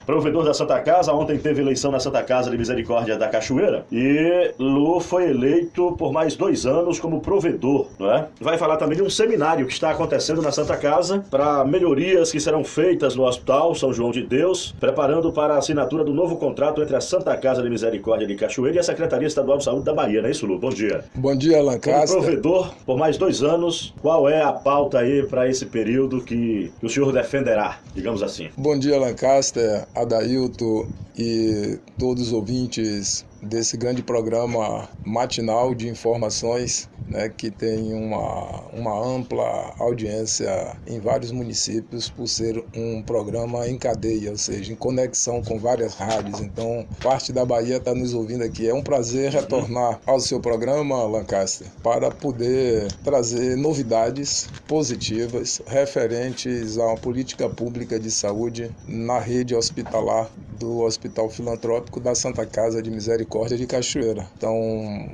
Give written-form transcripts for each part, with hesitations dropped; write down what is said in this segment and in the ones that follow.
provedor da Santa Casa. Ontem teve eleição na Santa Casa de Misericórdia da Cachoeira e Lu foi eleito por mais 2 anos como provedor, não é? Vai falar também de um seminário que está acontecendo na Santa Casa para melhorias que serão feitas no Hospital São João de Deus, preparando para a assinatura do novo contrato entre a Santa Casa de Misericórdia de Cachoeira e a Secretaria Estadual de Saúde da Bahia, não é isso, Lu? Bom dia. Bom dia, Lancaster. Como provedor por mais 2 anos, qual é a pauta aí para esse período que o senhor defenderá, digamos assim? Bom dia, Lancaster, Adailto e todos os ouvintes desse grande programa matinal de informações, né, que tem uma ampla audiência em vários municípios por ser um programa em cadeia, ou seja, em conexão com várias rádios. Então, parte da Bahia está nos ouvindo aqui. É um prazer retornar ao seu programa, Lancaster, para poder trazer novidades positivas referentes a uma política pública de saúde na rede hospitalar do Hospital Filantrópico da Santa Casa de Misericórdia de Cachoeira. Então,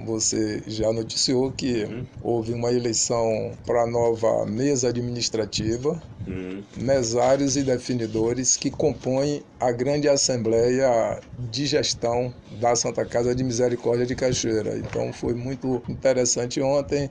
você já noticiou que houve uma eleição para a nova mesa administrativa, mesários e definidores que compõem a grande assembleia de gestão da Santa Casa de Misericórdia de Cachoeira. Então, foi muito interessante ontem.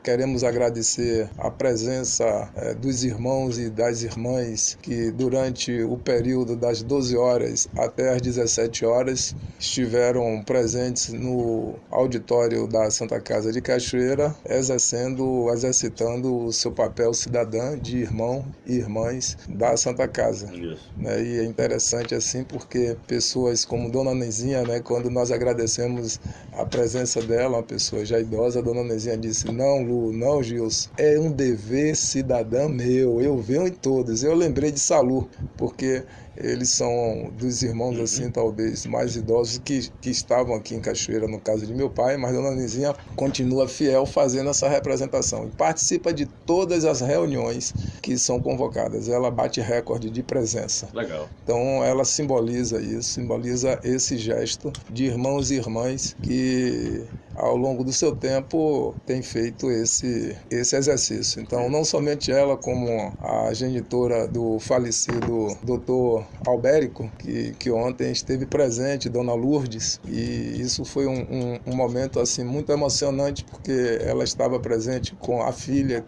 Queremos agradecer a presença dos irmãos e das irmãs que durante o período das 12 horas até as 17 horas estiveram presentes no auditório da Santa Casa de Cachoeira, exercitando o seu papel cidadão de irmão e irmãs da Santa Casa. E é interessante assim porque pessoas como Dona Nezinha, né, quando nós agradecemos a presença dela, uma pessoa já idosa, a Dona Nezinha disse: não, Lu, não, Gilson, é um dever cidadão meu, eu venho em todos. Eu lembrei de Salu, porque eles são dos irmãos assim, talvez mais idosos que estavam aqui em Cachoeira, no caso de meu pai, mas Dona Nezinha continua fiel fazendo essa representação e participa de todas as reuniões que são convocadas. Ela bate recorde de presença. Legal. Então ela simboliza isso, simboliza esse gesto de irmãos e irmãs que ao longo do seu tempo tem feito esse exercício. Então não somente ela, como a genitora do falecido Dr. Albérico, que ontem esteve presente, Dona Lourdes, e isso foi um momento assim muito emocionante, porque ela estava presente com a filha,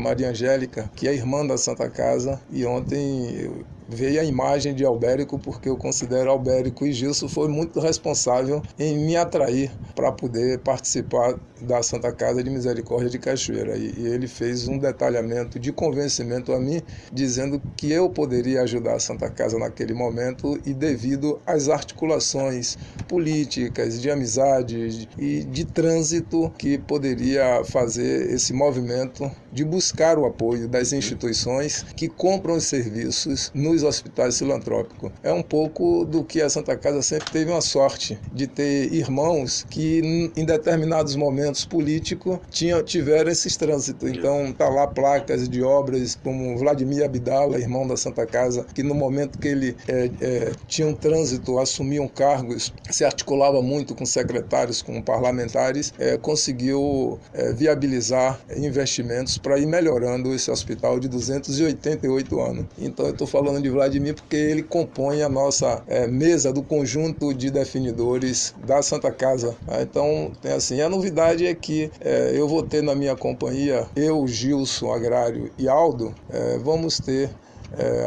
Maria Angélica, que é irmã da Santa Casa, e ontem veio a imagem de Albérico, porque eu considero Albérico e Gilson foi muito responsável em me atrair para poder participar da Santa Casa de Misericórdia de Cachoeira. E ele fez um detalhamento de convencimento a mim, dizendo que eu poderia ajudar a Santa Casa naquele momento e devido às articulações políticas, de amizade e de trânsito que poderia fazer esse movimento de buscar o apoio das instituições que compram os serviços nos hospitais filantrópicos. É um pouco do que a Santa Casa sempre teve uma sorte, de ter irmãos que em determinados momentos políticos tiveram esses trânsitos. Então tá lá placas de obras como Vladimir Abdala, irmão da Santa Casa, que no momento que ele tinha um trânsito, assumiam cargos, se articulava muito com secretários, com parlamentares, conseguiu viabilizar investimentos para ir melhorando esse hospital de 288 anos. Então eu estou falando de Vladimir porque ele compõe a nossa mesa do conjunto de definidores da Santa Casa. Então, tem assim, a novidade é que eu vou ter na minha companhia, eu, Gilson, Agrário e Aldo, vamos ter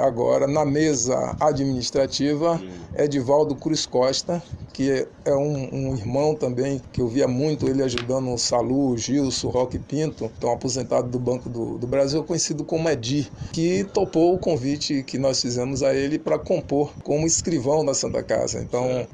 agora na mesa administrativa Edivaldo Cruz Costa, que é um irmão também, que eu via muito ele ajudando o Salu, o Gilson, o Roque Pinto, então aposentado do Banco do Brasil, conhecido como Edi, que topou o convite que nós fizemos a ele para compor como escrivão da Santa Casa. Então,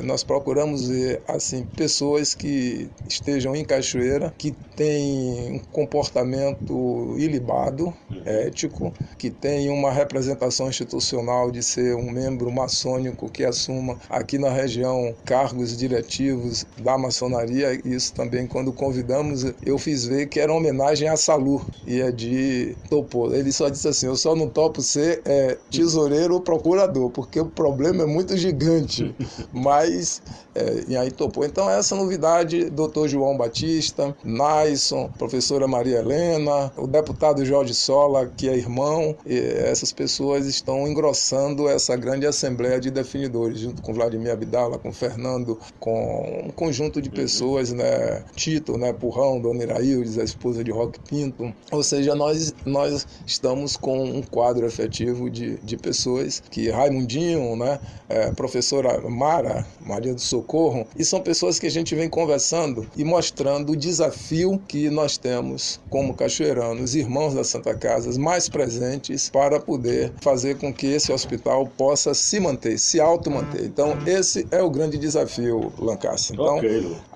nós procuramos ver assim, pessoas que estejam em Cachoeira, que têm um comportamento ilibado, ético, que têm uma representação institucional de ser um membro maçônico que assuma aqui na região cargos diretivos da maçonaria. Isso também, quando convidamos, eu fiz ver que era uma homenagem a Salu, e Edi topou. Ele só disse assim: eu só não topo ser tesoureiro ou procurador, porque o problema é muito gigante, mas e aí topou. Então essa novidade, Dr. João Batista, Naison, professora Maria Helena, o deputado Jorge Sola, que é irmão, essa essas pessoas estão engrossando essa grande assembleia de definidores, junto com Vladimir Abdala, com Fernando, com um conjunto de pessoas, né? Tito, né? Purrão, Dona Iraildes, a esposa de Roque Pinto. Ou seja, nós estamos com um quadro efetivo de pessoas que Raimundinho, né? Professora Mara, Maria do Socorro, e são pessoas que a gente vem conversando e mostrando o desafio que nós temos como cachoeiranos, irmãos da Santa Casa, mais presentes para poder fazer com que esse hospital possa se manter, se automanter. Então, esse é o grande desafio, Lancaster. Então,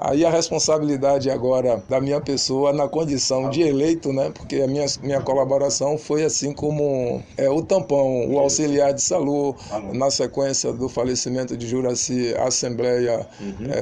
aí a responsabilidade agora da minha pessoa na condição de eleito, né? Porque a minha colaboração foi assim como o tampão, o auxiliar de Salu, na sequência do falecimento de Juraci, a Assembleia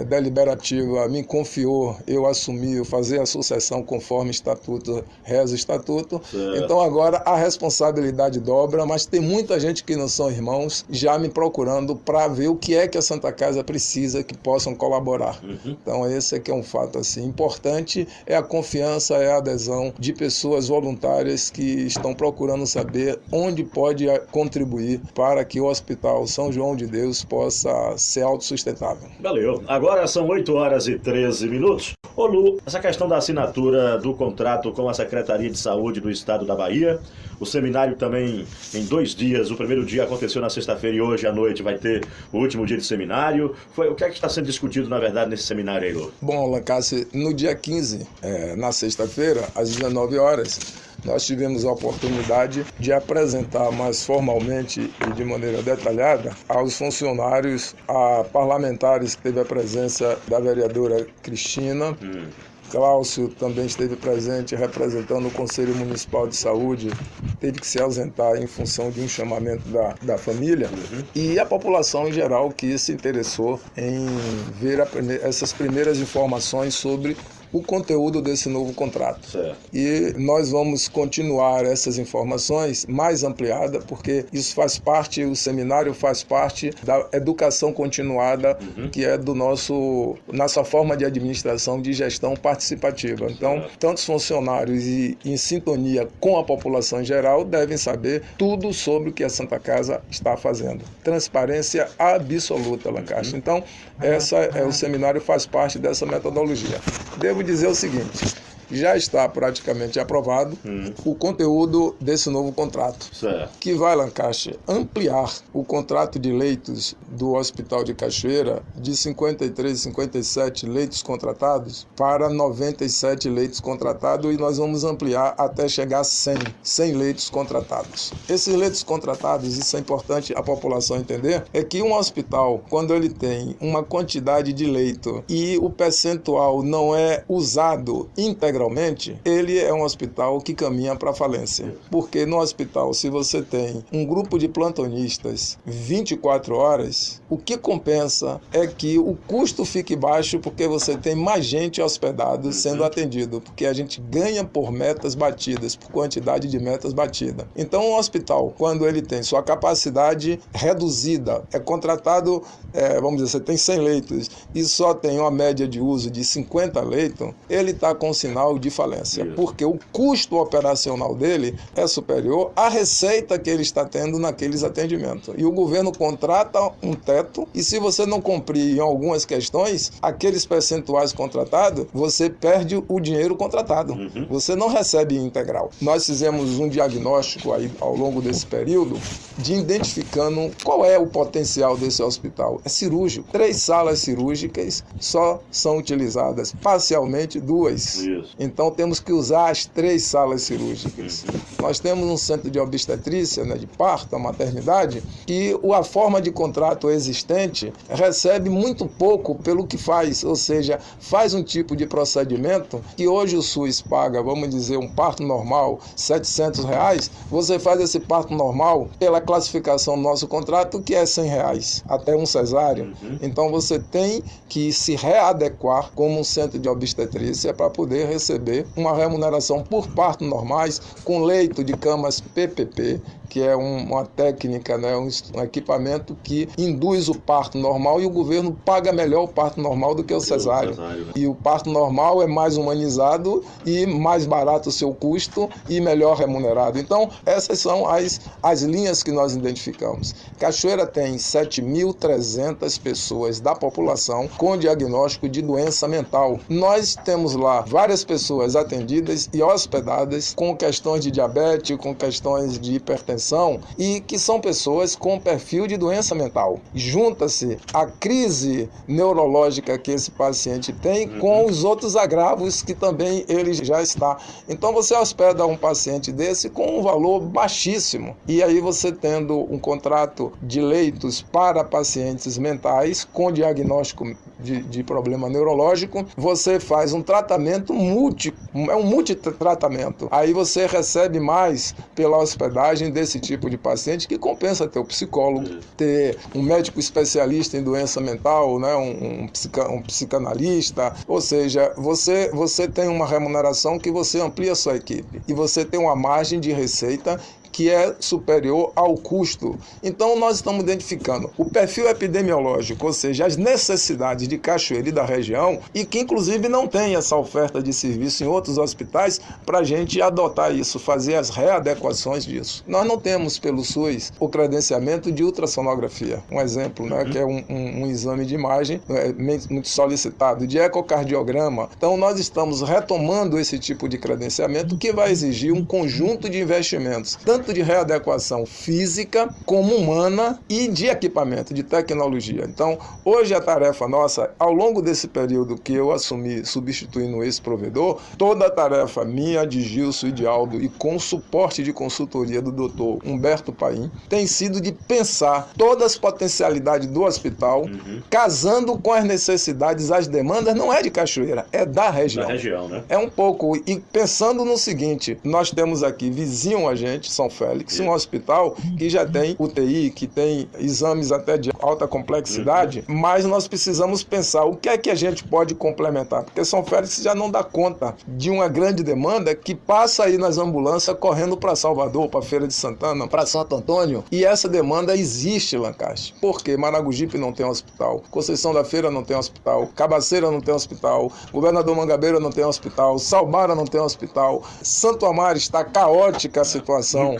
Deliberativa me confiou, eu assumi, eu fazer a sucessão conforme estatuto, reza o estatuto. Certo. Então agora a responsabilidade dobra, mas tem muita gente que não são irmãos já me procurando para ver o que é que a Santa Casa precisa que possam colaborar. Então esse é que é um fato assim importante, é a confiança, é a adesão de pessoas voluntárias que estão procurando saber onde pode contribuir para que o Hospital São João de Deus possa ser autossustentável. Valeu. Agora são 8h13. Ô Lu, essa questão da assinatura do contrato com a Secretaria de Saúde do Estado da Bahia, o seminário também em 2 dias, o primeiro dia aconteceu na sexta-feira e hoje à noite vai ter o último dia de seminário. O que é que está sendo discutido, na verdade, nesse seminário aí, Lu? Bom, Lancaster, no dia 15, na sexta-feira, às 19 horas, nós tivemos a oportunidade de apresentar mais formalmente e de maneira detalhada aos funcionários, a parlamentares que teve a presença da vereadora Cristina, Cláudio também esteve presente representando o Conselho Municipal de Saúde, teve que se ausentar em função de um chamamento da família, e a população em geral que se interessou em ver essas primeiras informações sobre o conteúdo desse novo contrato. Certo. E nós vamos continuar essas informações mais ampliadas, porque isso faz parte, o seminário faz parte da educação continuada, que é nossa forma de administração, de gestão participativa. Então, tantos funcionários em sintonia com a população em geral devem saber tudo sobre o que a Santa Casa está fazendo. Transparência absoluta, Lancaster. Então, o seminário faz parte dessa metodologia. Devo dizer o seguinte, já está praticamente aprovado o conteúdo desse novo contrato, que vai, Lancaster, ampliar o contrato de leitos do Hospital de Cachoeira de 53, 57 leitos contratados para 97 leitos contratados, e nós vamos ampliar até chegar a 100 leitos contratados. Esses leitos contratados, isso é importante a população entender, é que um hospital, quando ele tem uma quantidade de leito e o percentual não é usado integralmente, ele é um hospital que caminha para a falência. Porque no hospital, se você tem um grupo de plantonistas 24 horas, o que compensa é que o custo fique baixo, porque você tem mais gente hospedada sendo atendido, porque a gente ganha por metas batidas, por quantidade de metas batidas. Então, um hospital, quando ele tem sua capacidade reduzida, é contratado, vamos dizer, você tem 100 leitos e só tem uma média de uso de 50 leitos, ele está com sinal de falência, porque o custo operacional dele é superior à receita que ele está tendo naqueles atendimentos. E o governo contrata um teto, e se você não cumprir em algumas questões, aqueles percentuais contratados, você perde o dinheiro contratado. Você não recebe integral. Nós fizemos um diagnóstico aí ao longo desse período de identificando qual é o potencial desse hospital. É cirúrgico. 3 salas cirúrgicas só são utilizadas, parcialmente 2. Então temos que usar as 3 salas cirúrgicas. Nós temos um centro de obstetrícia, né, de parto, a maternidade, que a forma de contrato existente recebe muito pouco pelo que faz, ou seja, faz um tipo de procedimento que hoje o SUS paga, vamos dizer, um parto normal, R$700, você faz esse parto normal pela classificação do nosso contrato, que é R$100, até um cesáreo. Então você tem que se readequar como um centro de obstetrícia para poder receber receber uma remuneração por parto normais com leito de camas PPP, que é uma técnica, né, um equipamento que induz o parto normal, e o governo paga melhor o parto normal do que o cesáreo. E o parto normal é mais humanizado e mais barato o seu custo e melhor remunerado. Então, essas são as linhas que nós identificamos. Cachoeira tem 7.300 pessoas da população com diagnóstico de doença mental. Nós temos lá várias pessoas atendidas e hospedadas com questões de diabetes, com questões de hipertensão, e que são pessoas com perfil de doença mental. Junta-se a crise neurológica que esse paciente tem com os outros agravos que também ele já está. Então você hospeda um paciente desse com um valor baixíssimo. E aí você tendo um contrato de leitos para pacientes mentais com diagnóstico de problema neurológico, você faz um tratamento multitratamento. Aí você recebe mais pela hospedagem desse tipo de paciente, que compensa ter o psicólogo, ter um médico especialista em doença mental, né, um psicanalista. Ou seja, você tem uma remuneração que você amplia a sua equipe e você tem uma margem de receita que é superior ao custo. Então, nós estamos identificando o perfil epidemiológico, ou seja, as necessidades de Cachoeira e da região, e que, inclusive, não tem essa oferta de serviço em outros hospitais para a gente adotar isso, fazer as readequações disso. Nós não temos, pelo SUS, o credenciamento de ultrassonografia, um exemplo, né, que é um exame de imagem muito solicitado, de ecocardiograma. Então, nós estamos retomando esse tipo de credenciamento que vai exigir um conjunto de investimentos, tanto de readequação física como humana e de equipamento, de tecnologia. Então, hoje a tarefa nossa, ao longo desse período que eu assumi substituindo esse provedor, toda a tarefa minha, de Gilson e de Aldo, e com suporte de consultoria do doutor Humberto Paim, tem sido de pensar todas as potencialidades do hospital, casando com as necessidades, as demandas, não é de Cachoeira, é da região. Da região, né? É um pouco, e pensando no seguinte, nós temos aqui, vizinho a gente, São Félix, um hospital que já tem UTI, que tem exames até de alta complexidade, mas nós precisamos pensar o que é que a gente pode complementar, porque São Félix já não dá conta de uma grande demanda que passa aí nas ambulâncias correndo para Salvador, para Feira de Santana, para Santo Antônio, e essa demanda existe, Lancaster. Porque Maragogipe não tem hospital, Conceição da Feira não tem hospital, Cabaceira não tem hospital, Governador Mangabeira não tem hospital, Salbara não tem hospital, Santo Amaro está caótica a situação.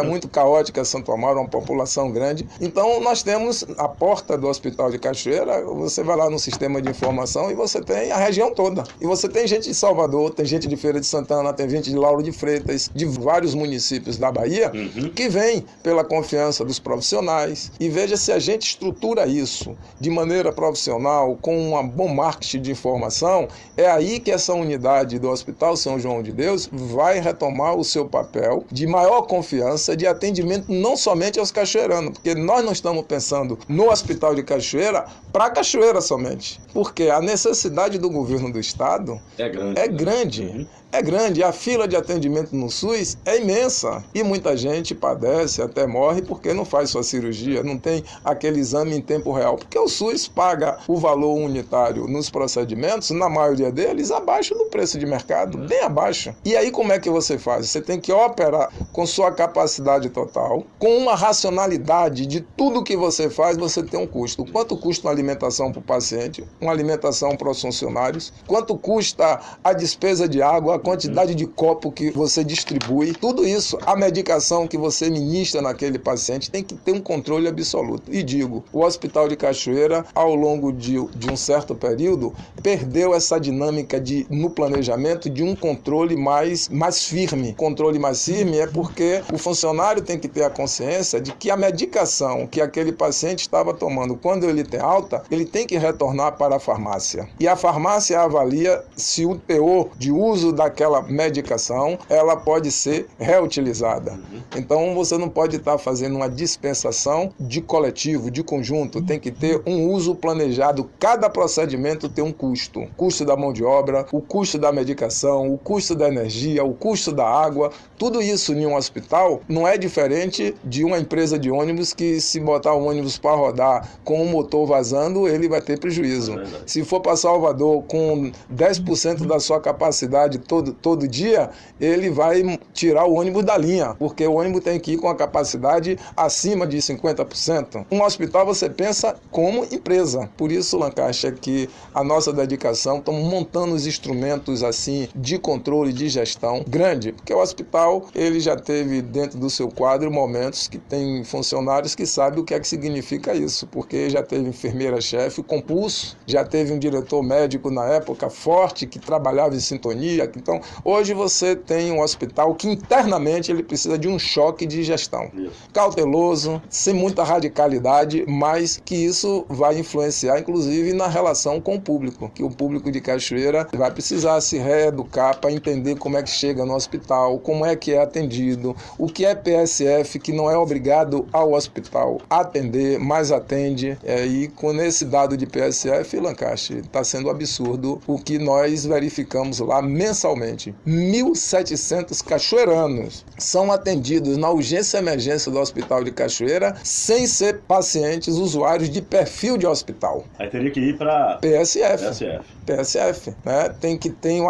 Muito caótica Santo Amaro, uma população grande. Então nós temos a porta do Hospital de Cachoeira, você vai lá no sistema de informação e você tem a região toda. E você tem gente de Salvador, tem gente de Feira de Santana, tem gente de Lauro de Freitas, de vários municípios da Bahia, que vem pela confiança dos profissionais. E veja, se a gente estrutura isso de maneira profissional, com um bom marketing de informação, é aí que essa unidade do Hospital São João de Deus vai retomar o seu papel de maior confiança, de atendimento não somente aos cachoeiranos, porque nós não estamos pensando no Hospital de Cachoeira para Cachoeira somente, porque a necessidade do governo do estado é grande. É grande, a fila de atendimento no SUS é imensa e muita gente padece, até morre porque não faz sua cirurgia, não tem aquele exame em tempo real, porque o SUS paga o valor unitário nos procedimentos, na maioria deles, abaixo do preço de mercado, bem abaixo. E aí como é que você faz? Você tem que operar com sua capacidade total, com uma racionalidade de tudo que você faz, você tem um custo. Quanto custa uma alimentação para o paciente, uma alimentação para os funcionários, quanto custa a despesa de água, a quantidade de copo que você distribui, tudo isso, a medicação que você ministra naquele paciente tem que ter um controle absoluto. E digo, o Hospital de Cachoeira, ao longo de um certo período, perdeu essa dinâmica no planejamento de um controle mais firme. Controle mais firme é porque o funcionário tem que ter a consciência de que a medicação que aquele paciente estava tomando quando ele tem alta, ele tem que retornar para a farmácia. E a farmácia avalia se o teor de uso daquela medicação, ela pode ser reutilizada. Então, você não pode estar fazendo uma dispensação de coletivo, de conjunto, tem que ter um uso planejado. Cada procedimento tem um custo. O custo da mão de obra, o custo da medicação, o custo da energia, o custo da água, tudo isso em um hospital hospital não é diferente de uma empresa de ônibus que, se botar o ônibus para rodar com o motor vazando, ele vai ter prejuízo. Se for para Salvador com 10% da sua capacidade todo dia, ele vai tirar o ônibus da linha, porque o ônibus tem que ir com a capacidade acima de 50%. Um hospital você pensa como empresa. Por isso, Lancaster, que a nossa dedicação, estamos montando os instrumentos assim de controle, de gestão grande, porque o hospital ele já teve dentro do seu quadro momentos que tem funcionários que sabem o que é que significa isso, porque já teve enfermeira-chefe compulso, já teve um diretor médico na época forte que trabalhava em sintonia. Então, hoje você tem um hospital que internamente ele precisa de um choque de gestão. Cauteloso, sem muita radicalidade, mas que isso vai influenciar, inclusive, na relação com o público, que o público de Cachoeira vai precisar se reeducar para entender como é que chega no hospital, como é que é atendido, o que é PSF, que não é obrigado ao hospital atender, mas atende. E com esse dado de PSF, Lancaster, está sendo absurdo o que nós verificamos lá mensalmente. 1.700 cachoeiranos são atendidos na urgência e emergência do Hospital de Cachoeira sem ser pacientes usuários de perfil de hospital. Aí teria que ir para PSF, né? Tem que ter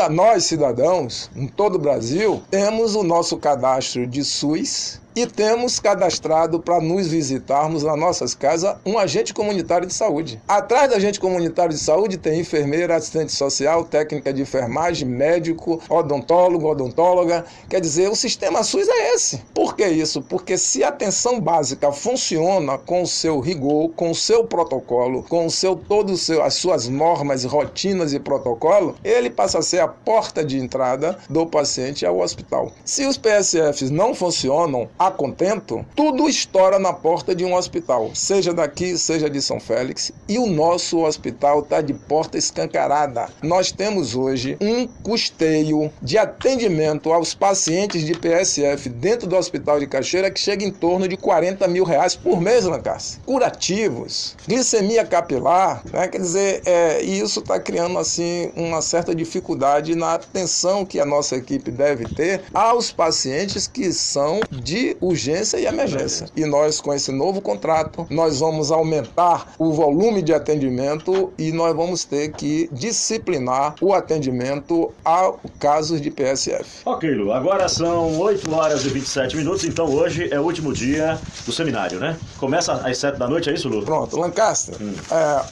nós, cidadãos, em todo o Brasil, temos o nosso cadastro de SUS e temos cadastrado para nos visitarmos nas nossas casas um agente comunitário de saúde. Atrás do agente comunitário de saúde tem enfermeira, assistente social, técnica de enfermagem, médico, odontólogo, odontóloga. Quer dizer, o sistema SUS é esse. Por que isso? Porque se a atenção básica funciona com o seu rigor, com o seu protocolo, com as suas normas, rotinas e protocolo, ele passa a ser a porta de entrada do paciente ao hospital. Se os PSFs não funcionam a contento, tudo estoura na porta de um hospital, seja daqui, seja de São Félix, e o nosso hospital está de porta escancarada. Nós temos hoje um custeio de atendimento aos pacientes de PSF dentro do Hospital de Cachoeira que chega em torno de R$40 mil por mês, Lancaster. Curativos, glicemia capilar, né? Quer dizer, isso está criando assim uma certa dificuldade na atenção que a nossa equipe deve ter aos pacientes que são de urgência e emergência. E nós, com esse novo contrato, nós vamos aumentar o volume de atendimento e nós vamos ter que disciplinar o atendimento a casos de PSF. Ok, Lu, agora são 8h27, então hoje é o último dia do seminário, né? Começa às 7 da noite, é isso, Lu? Pronto, Lancaster,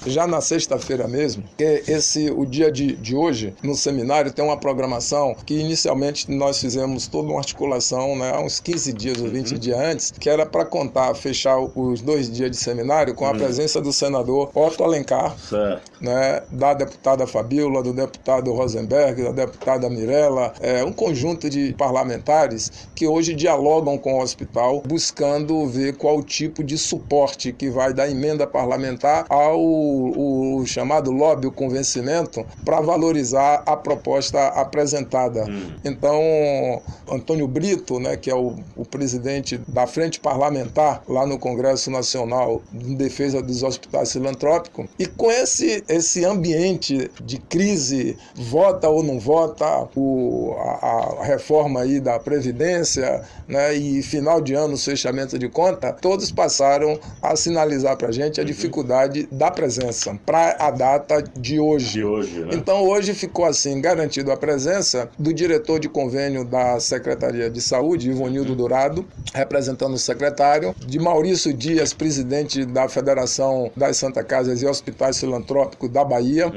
já na sexta-feira mesmo, que o dia de hoje, no seminário, tem uma programação que inicialmente nós fizemos toda uma articulação, né, há uns 15 dias ou 20 dias antes, que era para fechar os 2 dias de seminário com a presença do senador Otto Alencar, né, da deputada Fabíola, do deputado Rosenberg, da deputada Mirella, um conjunto de parlamentares que hoje dialogam com o hospital, buscando ver qual tipo de suporte que vai dar emenda parlamentar ao chamado lobby, o convencimento, para valorizar a proposta apresentada. Então, Antônio Brito, né, que é o presidente da Frente Parlamentar lá no Congresso Nacional em defesa dos hospitais filantrópicos, e com esse ambiente de crise, vota ou não vota a reforma aí da Previdência, né, e final de ano, fechamento de conta, todos passaram a sinalizar para a gente a dificuldade da presença para a data de hoje. Né? Então hoje ficou assim garantido a presença do diretor de convênio da Secretaria de Saúde, Ivonildo Dourado, representando o secretário, de Maurício Dias, presidente da Federação das Santa Casas e Hospitais Filantrópicos da Bahia.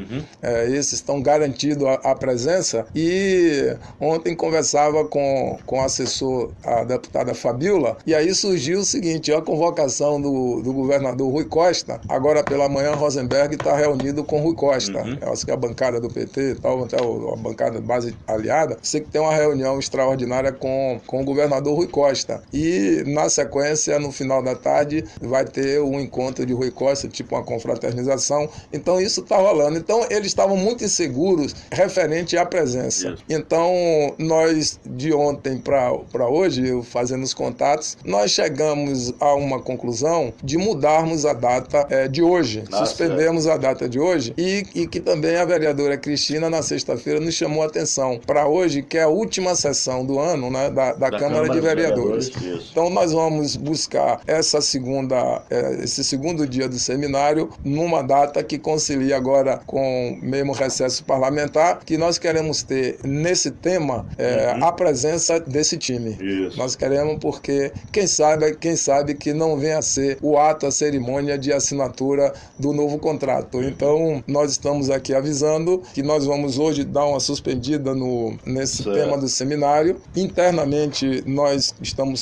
Esses estão garantidos a presença. E ontem conversava com o assessor, a deputada Fabíola, e aí surgiu o seguinte: a convocação do governador Rui Costa. Agora pela manhã Rosenberg está reunido com Rui Costa. Eu acho que é a bancada do PT, até a bancada base aliada, sei que tem uma reunião extraordinária com o governador Rui Costa. Costa. E, na sequência, no final da tarde, vai ter um encontro de Rui Costa, tipo uma confraternização. Então, isso está rolando. Então, eles estavam muito inseguros referente à presença. Então, nós, de ontem para hoje, fazendo os contatos, nós chegamos a uma conclusão de mudarmos a data de hoje. Suspendemos a data de hoje e que também a vereadora Cristina, na sexta-feira, nos chamou a atenção para hoje, que é a última sessão do ano, né, da Câmara de Vereadores. Então, nós vamos buscar esse segundo dia do seminário numa data que concilia agora com mesmo recesso parlamentar, que nós queremos ter nesse tema a presença desse time. Nós queremos porque quem sabe que não venha a ser o ato, a cerimônia de assinatura do novo contrato. Então, nós estamos aqui avisando que nós vamos hoje dar uma suspendida nesse tema do seminário. Internamente, nós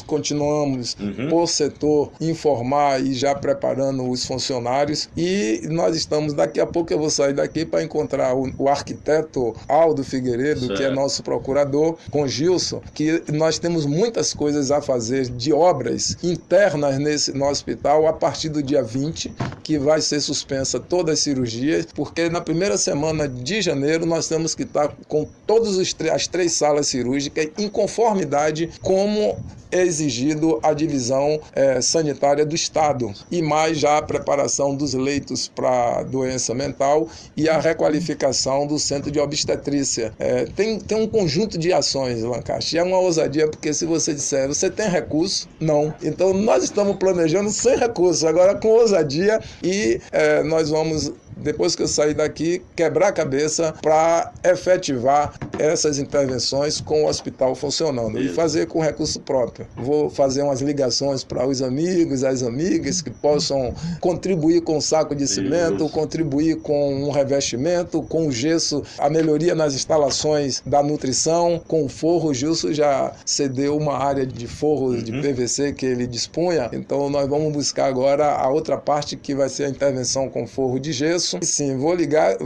continuamos por setor informar e já preparando os funcionários, e nós estamos, daqui a pouco eu vou sair daqui para encontrar o arquiteto Aldo Figueiredo, que é nosso procurador, com Gilson, que nós temos muitas coisas a fazer de obras internas no hospital a partir do dia 20, que vai ser suspensa todas as cirurgias, porque na primeira semana de janeiro nós temos que estar com todas as 3 salas cirúrgicas em conformidade como é exigido a divisão sanitária do Estado, e mais já a preparação dos leitos para doença mental e a requalificação do centro de obstetrícia. Tem um conjunto de ações, Lancaster. É uma ousadia, porque se você disser, você tem recurso? Não. Então nós estamos planejando sem recurso, agora com ousadia, e nós vamos, depois que eu sair daqui, quebrar a cabeça para efetivar essas intervenções com o hospital funcionando. E fazer com recurso próprio. Vou fazer umas ligações para os amigos, as amigas que possam contribuir com um saco de cimento, contribuir com um revestimento, com o gesso, a melhoria nas instalações da nutrição, com o forro. O Gilson já cedeu uma área de forro de PVC que ele dispunha, então nós vamos buscar agora a outra parte, que vai ser a intervenção com forro de gesso. E sim,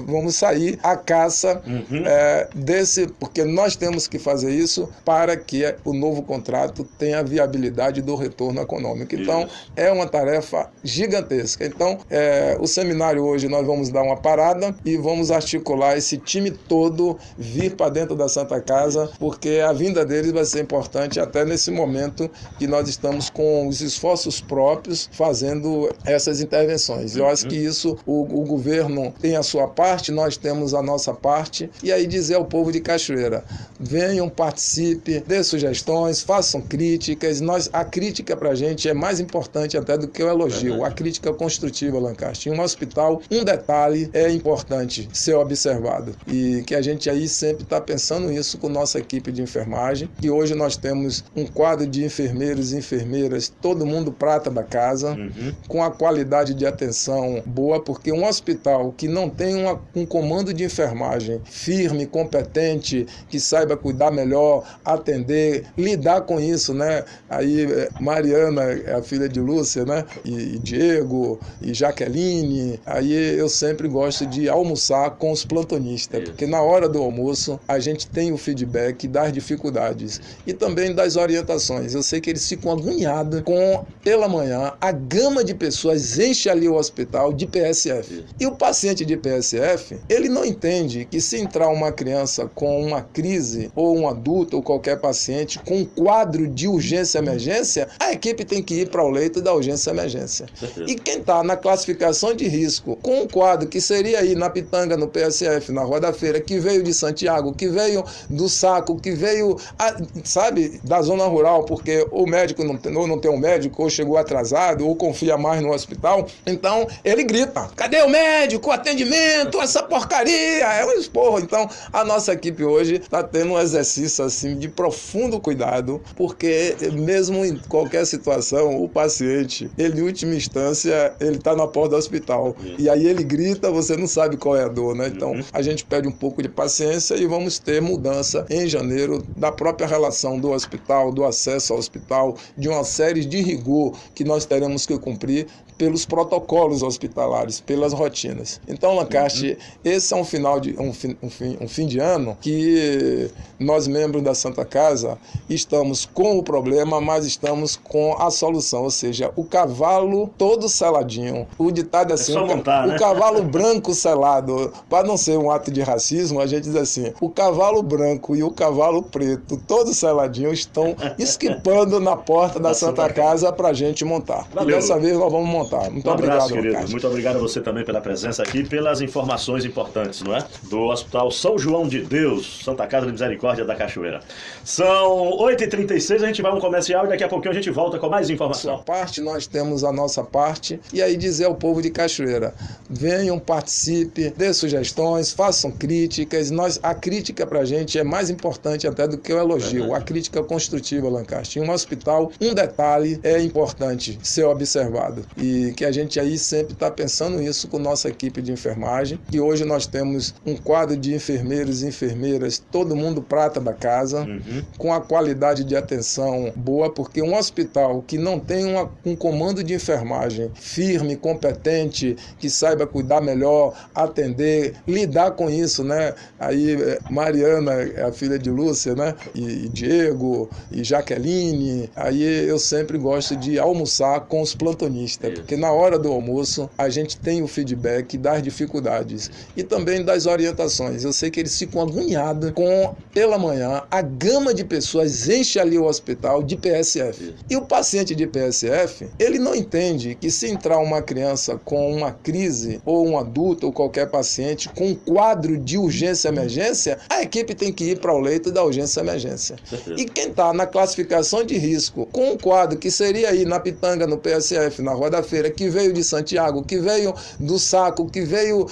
vamos sair à caça porque nós temos que fazer isso para que o novo contrato tenha a viabilidade do retorno econômico. Então, é uma tarefa gigantesca. Então, o seminário hoje nós vamos dar uma parada e vamos articular esse time todo vir para dentro da Santa Casa, porque a vinda deles vai ser importante até nesse momento que nós estamos com os esforços próprios fazendo essas intervenções. Eu acho que isso o governo tem a sua parte, nós temos a nossa parte, e aí dizer ao povo de Cachoeira, venham, participe, dê sugestões, façam críticas. A crítica para a gente é mais importante até do que o elogio. A crítica construtiva, Lancaster. Em um hospital, um detalhe é importante ser observado, e que a gente aí sempre está pensando nisso com nossa equipe de enfermagem, que hoje nós temos um quadro de enfermeiros e enfermeiras, todo mundo prata da casa, com a qualidade de atenção boa, porque um hospital que não tem um comando de enfermagem firme, competente, que saiba cuidar melhor, atender, lidar com isso, né? Aí Mariana é a filha de Lúcia, né? E Diego, e Jaqueline. Aí eu sempre gosto de almoçar com os plantonistas, porque na hora do almoço a gente tem o feedback das dificuldades e também das orientações. Eu sei que eles ficam agoniados com, pela manhã, a gama de pessoas enche ali o hospital de PSF. E o paciente de PSF, ele não entende que se entrar uma criança com uma crise, ou um adulto, ou qualquer paciente, com um quadro de urgência-emergência, a equipe tem que ir para o leito da urgência-emergência. E quem está na classificação de risco, com um quadro que seria aí na Pitanga, no PSF, na Rua da Feira, que veio de Santiago, que veio do Saco, que veio, da zona rural, porque o médico não tem um médico, ou chegou atrasado, ou confia mais no hospital, então ele grita, cadê o médico, o atendimento, essa porcaria, é um esporro. Então, a nossa equipe hoje está tendo um exercício assim de profundo cuidado, porque mesmo em qualquer situação, o paciente, ele em última instância, ele está na porta do hospital. E aí ele grita, você não sabe qual é a dor, né? Então, a gente pede um pouco de paciência e vamos ter mudança em janeiro da própria relação do hospital, do acesso ao hospital, de uma série de rigor que nós teremos que cumprir pelos protocolos hospitalares, pelas rotinas. Então, Lancaster, esse é um fim de ano que nós, membros da Santa Casa, estamos com o problema, mas estamos com a solução, ou seja, o cavalo todo seladinho. O ditado é assim, o cavalo branco selado, para não ser um ato de racismo, a gente diz assim, o cavalo branco e o cavalo preto, todos seladinhos, estão esquipando na porta da Santa Casa para a gente montar. Valeu. E dessa vez nós vamos montar. Muito obrigado, querido. Lucas. Muito obrigado a você também pela presença aqui, pelas informações importantes, não é? Do Hospital São João de Deus, Santa Casa de Misericórdia da Cachoeira. São 8h36, a gente vai a um comercial e daqui a pouquinho a gente volta com mais informação. Sua parte, nós temos a nossa parte, e aí dizer ao povo de Cachoeira, venham, participe, dê sugestões, façam críticas. A crítica pra gente é mais importante até do que o elogio. A crítica construtiva, Lancaster. Em um hospital, um detalhe é importante ser observado, e que a gente aí sempre está pensando isso com nossa equipe de enfermagem, e hoje nós temos um quadro de enfermeiros e enfermeiras, todo mundo prata da casa, com a qualidade de atenção boa, porque um hospital que não tem um comando de enfermagem firme, competente, que saiba cuidar melhor, atender, lidar com isso, né? Aí Mariana, a filha de Lúcia, né? E Diego, e Jaqueline, aí eu sempre gosto de almoçar com os plantonistas, porque na hora do almoço a gente tem o feedback das dificuldades e também das orientações. Eu sei que eles ficam agoniados com, pela manhã, a gama de pessoas enche ali o hospital de PSF. E o paciente de PSF, ele não entende que se entrar uma criança com uma crise, ou um adulto, ou qualquer paciente, com um quadro de urgência-emergência, a equipe tem que ir para o leito da urgência-emergência. E quem está na classificação de risco, com um quadro que seria aí na Pitanga, no PSF, na Rua da Feira, que veio de Santiago, que veio do Saco, que veio,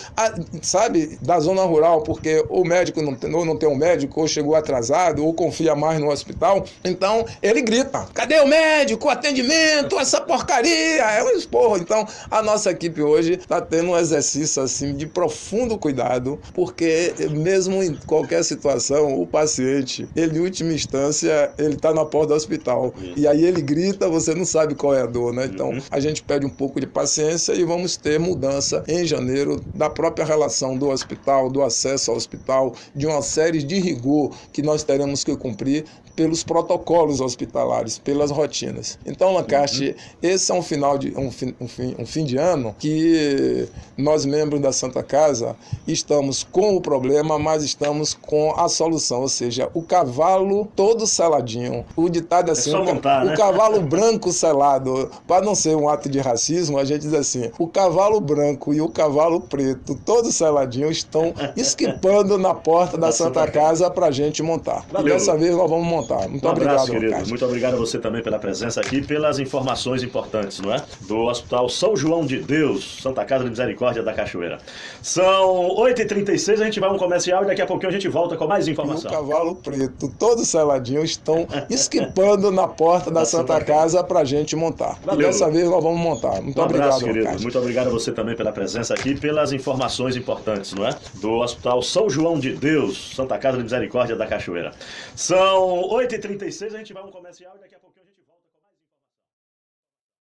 sabe, da zona rural, porque o médico não tem um médico, ou chegou atrasado, ou confia mais no hospital, então ele grita, cadê o médico, o atendimento, essa porcaria, é um esporro. Então a nossa equipe hoje está tendo um exercício assim de profundo cuidado, porque mesmo em qualquer situação, o paciente, ele em última instância, ele está na porta do hospital, e aí ele grita, você não sabe qual é a dor, né? Então a gente pede um pouco de paciência e vamos ter mudança em janeiro da própria relação do hospital, do acesso ao hospital, de uma série de rigor que nós teremos que cumprir pelos protocolos hospitalares, pelas rotinas. Então, Lancaster, esse é um fim de ano que nós, membros da Santa Casa, estamos com o problema, mas estamos com a solução, ou seja, o cavalo todo seladinho. O ditado é assim, o cavalo branco selado, para não ser um ato de racismo, a gente diz assim, o cavalo branco e o cavalo preto, todos seladinhos, estão esquipando na porta da Santa Casa para a gente montar. Valeu. E dessa vez nós vamos montar. Muito obrigado, querido. Lucas. Muito obrigado a você também pela presença aqui, pelas informações importantes, não é? Do Hospital São João de Deus, Santa Casa de Misericórdia da Cachoeira. São 8h36, a gente vai a um comercial e daqui a pouquinho a gente volta com mais informação. E o cavalo preto, todos seladinhos, estão esquipando na porta da Santa Casa para a gente montar. Valeu. E dessa vez nós vamos montar. Muito obrigado, querido. Lucas. Muito obrigado a você também pela presença aqui, pelas informações importantes, não é? Do Hospital São João de Deus, Santa Casa de Misericórdia da Cachoeira. São 8h36, a gente vai a um comercial e daqui a pouco